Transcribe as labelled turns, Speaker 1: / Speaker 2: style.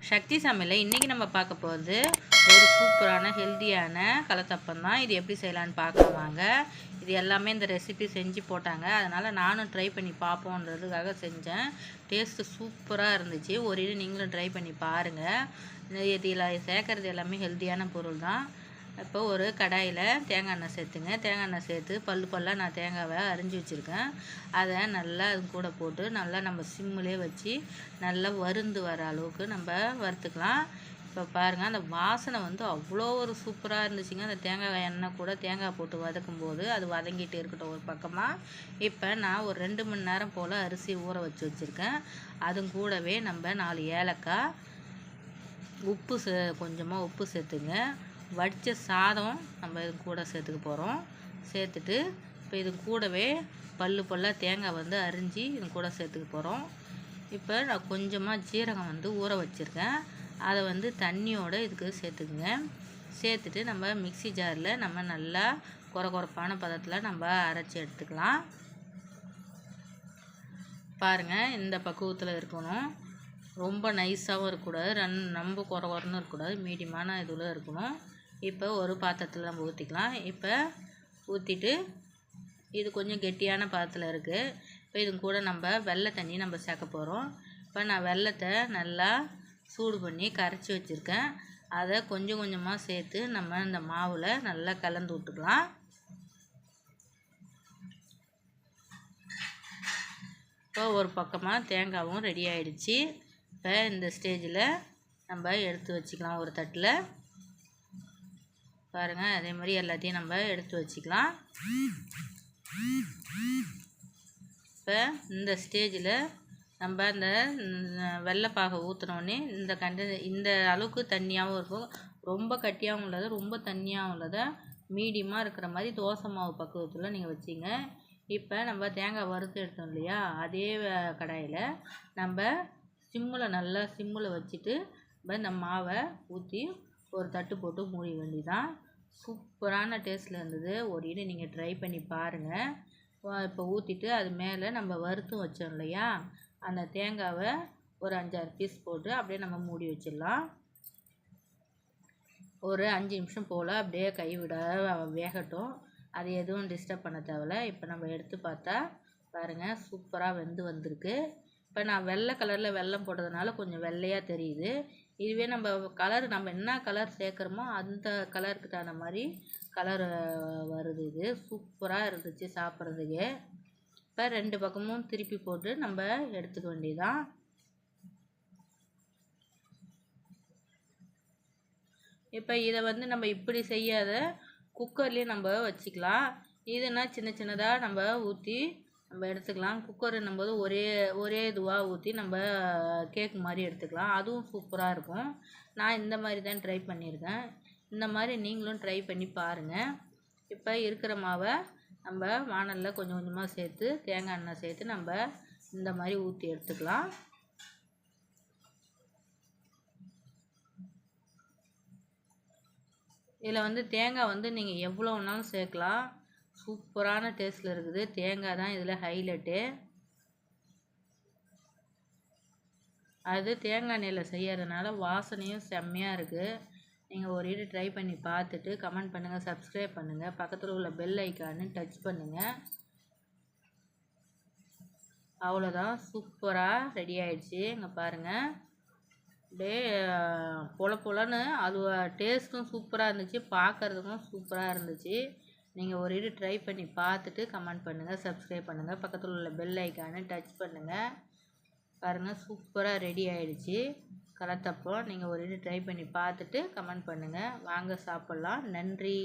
Speaker 1: சக்தி சமையலில் இன்றைக்கி நம்ம பார்க்க போகிறது ஒரு சூப்பரான ஹெல்த்தியான கலத்தப்பம் தான். இது எப்படி செய்யலான்னு பார்க்கலாம் வாங்க. இது எல்லாமே இந்த ரெசிபி செஞ்சு போட்டாங்க, அதனால் நானும் ட்ரை பண்ணி பார்ப்போன்றதுக்காக செஞ்சேன். டேஸ்ட்டு சூப்பராக இருந்துச்சு. ஒரு இது நீங்களும் ட்ரை பண்ணி பாருங்கள். இதில் சேர்க்குறது எல்லாமே ஹெல்த்தியான பொருள் தான். இப்போ ஒரு கடாயில் தேங்காய் எண்ணெய் சேர்த்துங்க. தேங்காய் எண்ணெய் சேர்த்து பல்லாக நான் தேங்காவை அரிஞ்சு வச்சுருக்கேன். அதை நல்லா அது கூட போட்டு நல்லா நம்ம சிம்மிலே வச்சு நல்லா வருந்து வர அளவுக்கு நம்ம வறுத்துக்கலாம். இப்போ பாருங்கள், அந்த வாசனை வந்து அவ்வளோ ஒரு சூப்பராக இருந்துச்சுங்க. அந்த தேங்காய் எண்ணெய் கூட தேங்காய் போட்டு வதக்கும் போது அது வதங்கிட்டு இருக்கட்டும் ஒரு பக்கமாக. இப்போ நான் ஒரு 2 மணி நேரம் போல் அரிசி ஊற வச்சுருக்கேன். அதுவும் கூடவே நம்ம 4 ஏலக்காய், உப்பு கொஞ்சமாக உப்பு சேர்த்துங்க. வடித்த சாதம் நம்ம இது கூட சேர்த்துக்க போகிறோம். சேர்த்துட்டு இப்போ இது கூடவே பல்லாக தேங்காய் வந்து அரிஞ்சு இது கூட சேர்த்துக்க போகிறோம். இப்போ நான் கொஞ்சமாக ஜீரகம் வந்து ஊற வச்சுருக்கேன். அதை வந்து தண்ணியோடு இதுக்கு சேர்த்துக்குங்க. சேர்த்துட்டு நம்ம மிக்சி ஜாரில் நம்ம நல்லா குறப்பான பதத்தில் நம்ம அரைச்சி எடுத்துக்கலாம். பாருங்கள், இந்த பக்குவத்தில் இருக்கணும். ரொம்ப நைஸாகவும் இருக்கக்கூடாது, ரொம்ப குறன்னு இருக்கக்கூடாது, மீடியமான இதில் இருக்கணும். இப்போ ஒரு பாத்திரத்தில் நம்ம ஊற்றிக்கலாம். இப்போ ஊற்றிட்டு இது கொஞ்சம் கெட்டியான பாத்திரத்தில் இருக்குது. இப்போ இது கூட நம்ம வெள்ளை தண்ணி நம்ம சேர்க்க போகிறோம். இப்போ நான் வெள்ளத்தை நல்லா சூடு பண்ணி கரைச்சி வச்சுருக்கேன். அதை கொஞ்சம் கொஞ்சமாக சேர்த்து நம்ம இந்த மாவில் நல்லா கலந்து விட்டுக்கலாம். இப்போ ஒரு பக்கமாக தேங்காயும் ரெடி ஆகிடுச்சு. இப்போ இந்த ஸ்டேஜில் நம்ம எடுத்து வச்சுக்கலாம் ஒரு தட்டில். பாருங்கள், அதே மாதிரி எல்லாத்தையும் நம்ம எடுத்து வச்சுக்கலாம். இப்போ இந்த ஸ்டேஜில் நம்ம அந்த வெள்ளைப்பாகை ஊற்றினோடனே இந்த அளவுக்கு தண்ணியாகவும் இருக்கும், ரொம்ப கட்டியாகவும் இல்லாத ரொம்ப தண்ணியாகவும் இல்லாத மீடியமாக இருக்கிற மாதிரி தோசை மாவு பக்குவத்தில் நீங்கள் வச்சிங்க. இப்போ நம்ம தேங்காய் வறுத்து எடுத்தோம் இல்லையா, அதே கடாயில் நம்ம நல்லா சிம்மில் வச்சுட்டு இந்த மாவை ஊற்றி ஒரு தட்டு போட்டு மூடி வேண்டிதான். சூப்பரான டேஸ்ட்டில் இருந்தது. ஒரு இடம் நீங்கள் ட்ரை பண்ணி பாருங்கள். இப்போ ஊற்றிட்டு அது மேலே நம்ம வறுத்தும் வச்சோம் இல்லையா, அந்த தேங்காவை ஒரு 5-6 பீஸ் போட்டு அப்படியே நம்ம மூடி வச்சிடலாம். ஒரு 5 நிமிஷம் போல் அப்படியே கைவிட வேகட்டும். அது எதுவும் டிஸ்டர்ப் பண்ண தேவையில்ல. இப்போ நம்ம எடுத்து பார்த்தா பாருங்கள், சூப்பராக வெந்து வந்திருக்கு. இப்போ நான் வெள்ளை கலரில் வெல்லம் போட்டதுனால கொஞ்சம் வெள்ளையாக தெரியுது. இதுவே நம்ம நம்ம என்ன கலர் சேர்க்குறோமோ அந்த கலருக்கு தகுந்த மாதிரி கலர் வருது. இது சூப்பராக இருந்துச்சு சாப்பிட்றதுக்கே. இப்போ 2 பக்கமும் திருப்பி போட்டு நம்ம எடுத்துக்க வேண்டியதான். இப்போ இதை வந்து நம்ம இப்படி செய்யாத குக்கர்லேயும் நம்ம வச்சுக்கலாம். இதுனா சின்ன சின்னதாக நம்ம ஊற்றி நம்ம எடுத்துக்கலாம். குக்கருன்னும்போது ஒரே இதுவாக ஊற்றி நம்ம கேக் மாதிரி எடுத்துக்கலாம். அதுவும் சூப்பராக இருக்கும். நான் இந்த மாதிரி தான் ட்ரை பண்ணியிருக்கேன். இந்த மாதிரி நீங்களும் ட்ரை பண்ணி பாருங்கள். இப்போ இருக்கிற மாவை நம்ம வானலில் கொஞ்சம் கொஞ்சமாக சேர்த்து தேங்காய் எண்ணெய் சேர்த்து நம்ம இந்த மாதிரி ஊற்றி எடுத்துக்கலாம். இதில் வந்து தேங்காய் வந்து நீங்கள் எவ்வளோ வேணாலும் சேர்க்கலாம். சூப்பரான டேஸ்ட்டில் இருக்குது. தேங்காய் தான் இதில் ஹைலைட்டு. அது தேங்காய் எண்ணெயில் செய்யறதுனால வாசனையும் செம்மையாக இருக்குது. நீங்கள் ஒரு இது ட்ரை பண்ணி பார்த்துட்டு கமெண்ட் பண்ணுங்கள், சப்ஸ்கிரைப் பண்ணுங்கள், பக்கத்தில் உள்ள பெல் ஐக்கானு டச் பண்ணுங்கள். அவ்வளோதான், சூப்பராக ரெடி ஆகிடுச்சு. இங்கே பாருங்கள், அப்படியே பொலன்னு அது டேஸ்ட்டும் சூப்பராக இருந்துச்சு, பார்க்குறதுக்கும் சூப்பராக இருந்துச்சு. நீங்கள் ஒரு இது ட்ரை பண்ணி பார்த்துட்டு கமெண்ட் பண்ணுங்கள், சப்ஸ்கிரைப் பண்ணுங்கள், பக்கத்தில் உள்ள பெல் ஐக்கானை டச் பண்ணுங்கள். பாருங்கள், சூப்பராக ரெடி ஆகிடுச்சு கலத்தப்பம். நீங்கள் ஒரு இது ட்ரை பண்ணி பார்த்துட்டு கமெண்ட் பண்ணுங்கள். வாங்க சாப்பிட்லாம். நன்றி.